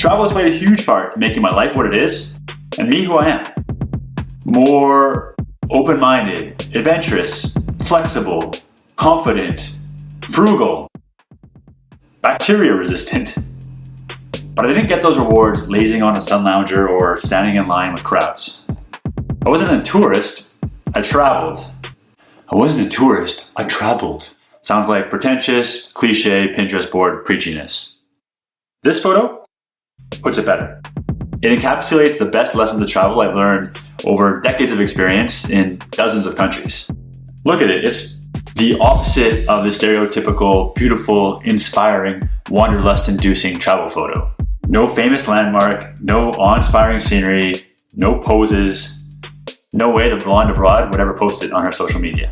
Travel has played a huge part in making my life what it is, and me who I am. More open-minded, adventurous, flexible, confident, frugal, bacteria-resistant. But I didn't get those rewards lazing on a sun lounger or standing in line with crowds. I wasn't a tourist, I traveled. I wasn't a tourist, I traveled. Sounds like pretentious, cliche, Pinterest board preachiness. This photo puts it better. It encapsulates the best lessons of travel I've learned over decades of experience in dozens of countries. Look at it, it's the opposite of the stereotypical, beautiful, inspiring, wanderlust-inducing travel photo. No famous landmark, no awe-inspiring scenery, no poses, no way the blonde abroad would ever post it on her social media.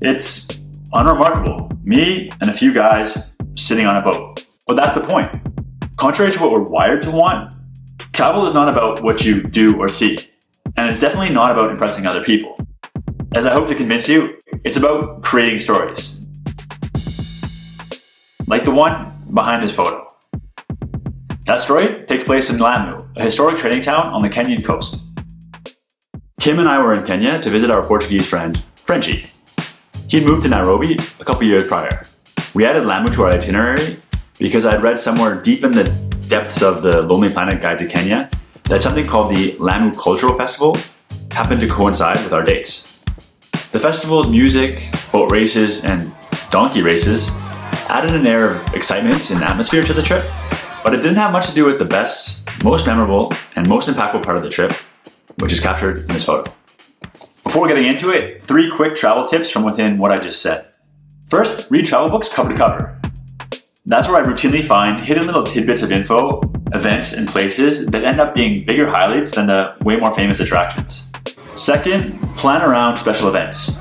It's unremarkable. Me and a few guys sitting on a boat. But that's the point. Contrary to what we're wired to want, travel is not about what you do or see. And it's definitely not about impressing other people. As I hope to convince you, it's about creating stories. Like the one behind this photo. That story takes place in Lamu, a historic trading town on the Kenyan coast. Kim and I were in Kenya to visit our Portuguese friend, Frenchie. He'd moved to Nairobi a couple years prior. We added Lamu to our itinerary because I'd read somewhere deep in the depths of the Lonely Planet Guide to Kenya that something called the Lamu Cultural Festival happened to coincide with our dates. The festival's music, boat races, and donkey races added an air of excitement and atmosphere to the trip, but it didn't have much to do with the best, most memorable, and most impactful part of the trip, which is captured in this photo. Before getting into it, 3 quick travel tips from within what I just said. First, read travel books cover to cover. That's where I routinely find hidden little tidbits of info, events, and places that end up being bigger highlights than the way more famous attractions. Second, plan around special events,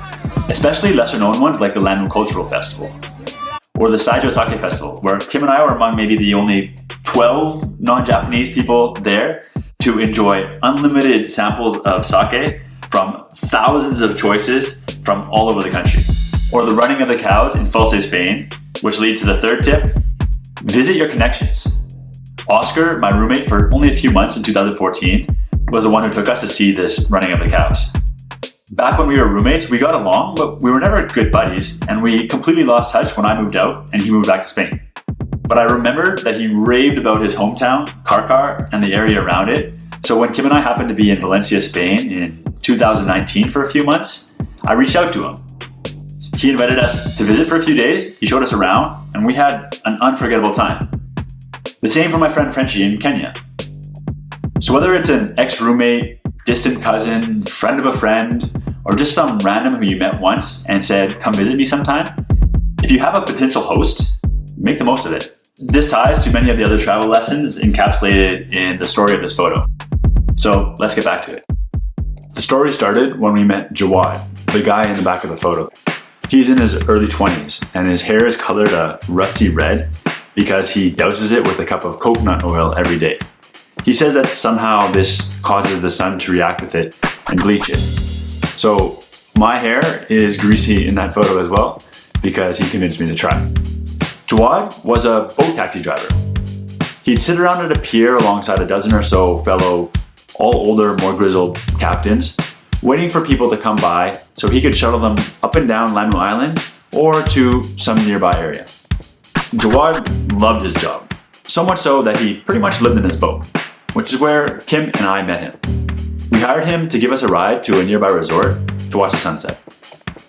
especially lesser known ones like the Lamu Cultural Festival, or the Saijo Sake Festival, where Kim and I were among maybe the only 12 non-Japanese people there to enjoy unlimited samples of sake from thousands of choices from all over the country. Or the running of the cows in False, Spain, which leads to the third tip, visit your connections. Oscar, my roommate for only a few months in 2014, was the one who took us to see this running of the cows. Back when we were roommates, we got along, but we were never good buddies, and we completely lost touch when I moved out and he moved back to Spain. But I remember that he raved about his hometown, Carcar, and the area around it. So when Kim and I happened to be in Valencia, Spain in 2019 for a few months, I reached out to him. He invited us to visit for a few days, he showed us around, and we had an unforgettable time. The same for my friend Frenchie in Kenya. So whether it's an ex-roommate, distant cousin, friend of a friend, or just some random who you met once and said, come visit me sometime, if you have a potential host, make the most of it. This ties to many of the other travel lessons encapsulated in the story of this photo. So let's get back to it. The story started when we met Jawad, the guy in the back of the photo. He's in his early 20s and his hair is colored a rusty red because he douses it with a cup of coconut oil every day. He says that somehow this causes the sun to react with it and bleach it. So my hair is greasy in that photo as well because he convinced me to try. Jawad was a boat taxi driver. He'd sit around at a pier alongside a dozen or so fellow, all older, more grizzled captains, waiting for people to come by so he could shuttle them up and down Lamu Island or to some nearby area. Jawad loved his job, so much so that he pretty much lived in his boat, which is where Kim and I met him. We hired him to give us a ride to a nearby resort to watch the sunset.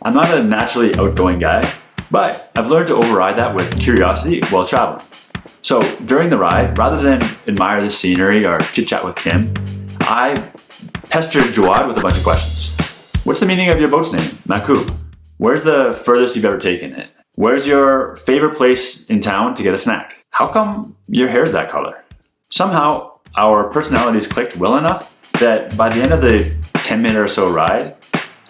I'm not a naturally outgoing guy, but I've learned to override that with curiosity while traveling. So during the ride, rather than admire the scenery or chit-chat with Kim, I pestered Jawad with a bunch of questions. What's the meaning of your boat's name, Naku? Where's the furthest you've ever taken it? Where's your favorite place in town to get a snack? How come your hair's that color? Somehow, our personalities clicked well enough that by the end of the 10-minute or so ride,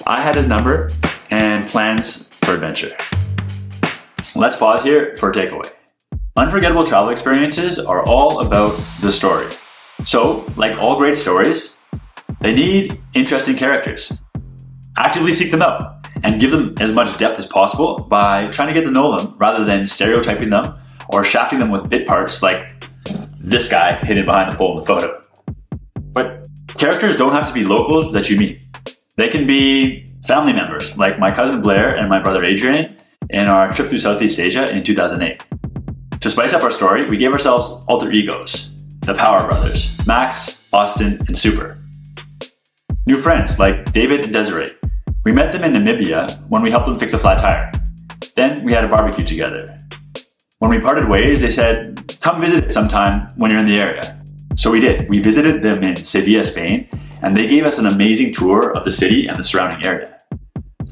I had his number and plans for adventure. Let's pause here for a takeaway. Unforgettable travel experiences are all about the story. So, like all great stories, they need interesting characters. Actively seek them out and give them as much depth as possible by trying to get to know them rather than stereotyping them or shafting them with bit parts like, this guy hidden behind the pole in the photo. But characters don't have to be locals that you meet. They can be family members, like my cousin Blair and my brother Adrian in our trip through Southeast Asia in 2008. To spice up our story, we gave ourselves alter egos, the Power Brothers, Max, Austin, and Super. New friends like David and Desiree. We met them in Namibia when we helped them fix a flat tire. Then we had a barbecue together. When we parted ways, they said, come visit sometime when you're in the area. So we did. We visited them in Sevilla, Spain, and they gave us an amazing tour of the city and the surrounding area.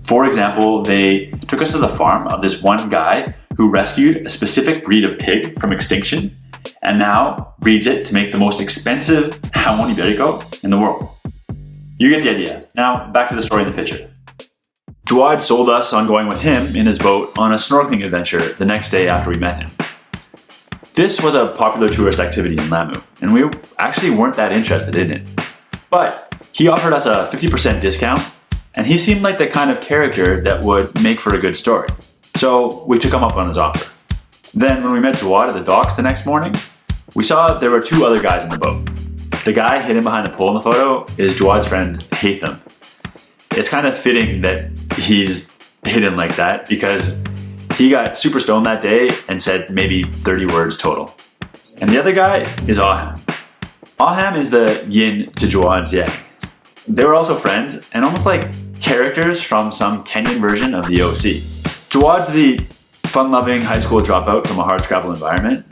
For example, they took us to the farm of this one guy who rescued a specific breed of pig from extinction and now breeds it to make the most expensive jamón ibérico in the world. You get the idea. Now, back to the story in the picture. Jawad sold us on going with him in his boat on a snorkeling adventure the next day after we met him. This was a popular tourist activity in Lamu, and we actually weren't that interested in it. But he offered us a 50% discount, and he seemed like the kind of character that would make for a good story. So we took him up on his offer. Then when we met Jawad at the docks the next morning, we saw there were two other guys in the boat. The guy hidden behind the pole in the photo is Jawad's friend Haitham. It's kind of fitting that he's hidden like that because he got super stoned that day and said maybe 30 words total. And the other guy is Aham. Aham is the yin to Jawad's yang. They were also friends and almost like characters from some Kenyan version of the OC. Jawad's the fun-loving high school dropout from a hardscrabble environment,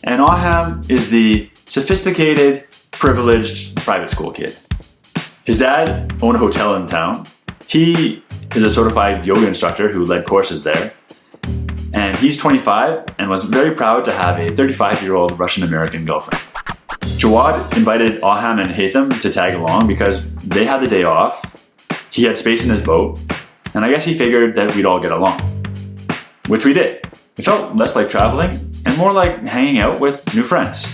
and Aham is the sophisticated, privileged private school kid. His dad owned a hotel in town. He is a certified yoga instructor who led courses there. And he's 25 and was very proud to have a 35-year-old Russian-American girlfriend. Jawad invited Aham and Haitham to tag along because they had the day off, he had space in his boat, and I guess he figured that we'd all get along. Which we did. It felt less like traveling and more like hanging out with new friends.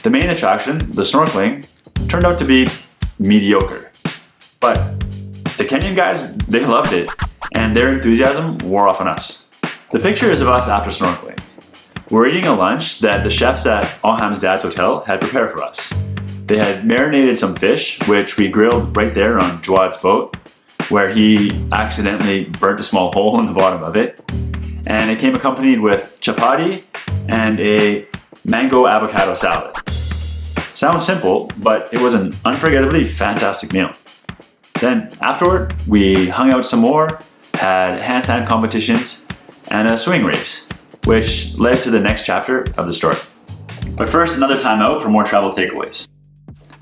The main attraction, the snorkeling, turned out to be mediocre. But the Kenyan guys, they loved it, and their enthusiasm wore off on us. The picture is of us after snorkeling. We're eating a lunch that the chefs at Aham's dad's hotel had prepared for us. They had marinated some fish, which we grilled right there on Jawad's boat, where he accidentally burnt a small hole in the bottom of it. And it came accompanied with chapati and a mango avocado salad. Sounds simple, but it was an unforgettably fantastic meal. Then afterward, we hung out some more, had handstand competitions, and a swing race, which led to the next chapter of the story. But first, another time out for more travel takeaways.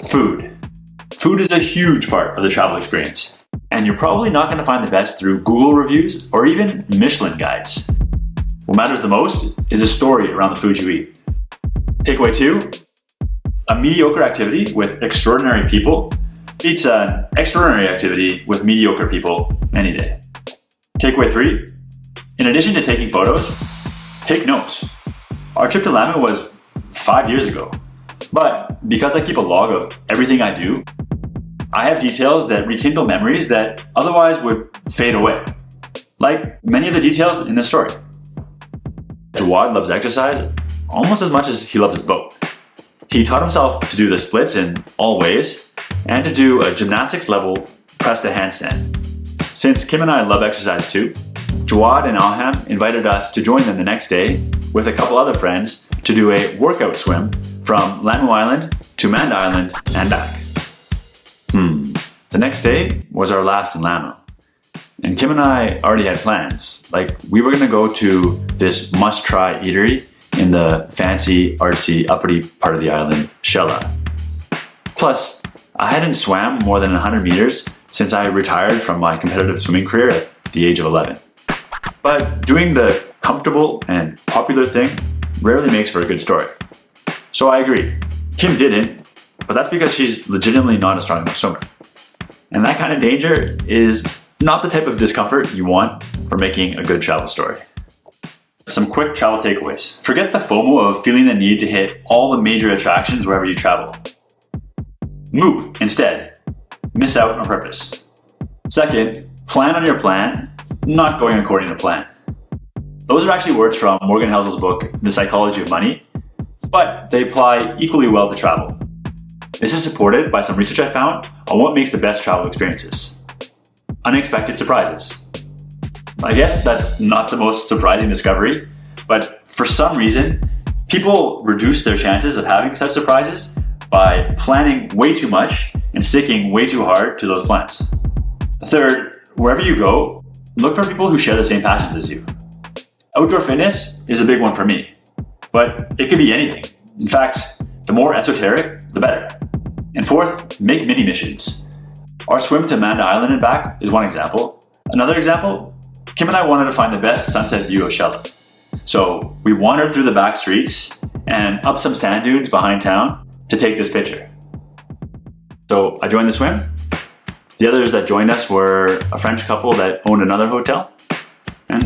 Food. Food is a huge part of the travel experience, and you're probably not going to find the best through Google reviews or even Michelin guides. What matters the most is a story around the food you eat. Takeaway 2, a mediocre activity with extraordinary people beats an extraordinary activity with mediocre people any day. Takeaway 3, in addition to taking photos, take notes. Our trip to Lamu was 5 years ago, but because I keep a log of everything I do, I have details that rekindle memories that otherwise would fade away, like many of the details in this story. Jawad loves exercise almost as much as he loves his boat. He taught himself to do the splits in all ways and to do a gymnastics level press to handstand. Since Kim and I love exercise too, Jawad and Aham invited us to join them the next day with a couple other friends to do a workout swim from Lamu Island to Manda Island and back. The next day was our last in Lamu. And Kim and I already had plans. Like, we were gonna go to this must-try eatery in the fancy, artsy, uppity part of the island, Shella. Plus, I hadn't swam more than 100 meters since I retired from my competitive swimming career at the age of 11. But doing the comfortable and popular thing rarely makes for a good story. So I agreed. Kim didn't, but that's because she's legitimately not a strong enough swimmer. And that kind of danger is not the type of discomfort you want for making a good travel story. Some quick travel takeaways. Forget the FOMO of feeling the need to hit all the major attractions wherever you travel. Move instead. Miss out on purpose. Second, plan on your plan, not going according to plan. Those are actually words from Morgan Housel's book, The Psychology of Money. but they apply equally well to travel. This is supported by some research I found on what makes the best travel experiences. Unexpected surprises. I guess that's not the most surprising discovery, but for some reason, people reduce their chances of having such surprises by planning way too much and sticking way too hard to those plans. Third, wherever you go, look for people who share the same passions as you. Outdoor fitness is a big one for me, but it could be anything. In fact, the more esoteric, the better. And fourth, make mini missions. Our swim to Manda Island and back is one example. Another example, Kim and I wanted to find the best sunset view of Shelly. So we wandered through the back streets and up some sand dunes behind town to take this picture. So I joined the swim. The others that joined us were a French couple that owned another hotel. And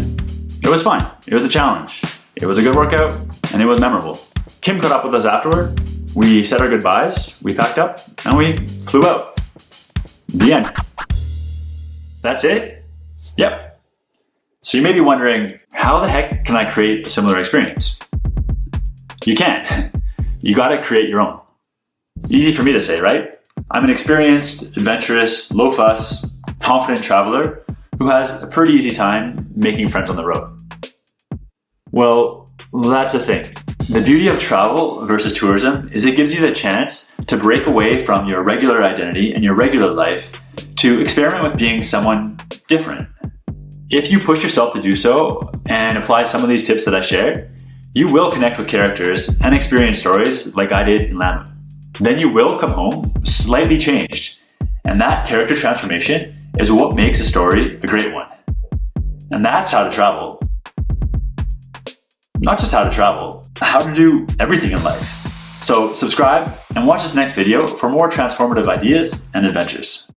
it was fun. It was a challenge. It was a good workout and it was memorable. Kim caught up with us afterward. We said our goodbyes, we packed up, and we flew out. The end. That's it? Yep. So you may be wondering, how the heck can I create a similar experience? You can't. You gotta create your own. Easy for me to say, right? I'm an experienced, adventurous, low-fuss, confident traveler who has a pretty easy time making friends on the road. Well, that's the thing. The beauty of travel versus tourism is it gives you the chance to break away from your regular identity and your regular life to experiment with being someone different. If you push yourself to do so and apply some of these tips that I shared, you will connect with characters and experience stories like I did in Lamu. Then you will come home slightly changed, and that character transformation is what makes a story a great one. And that's how to travel. Not just how to travel, how to do everything in life. So subscribe and watch this next video for more transformative ideas and adventures.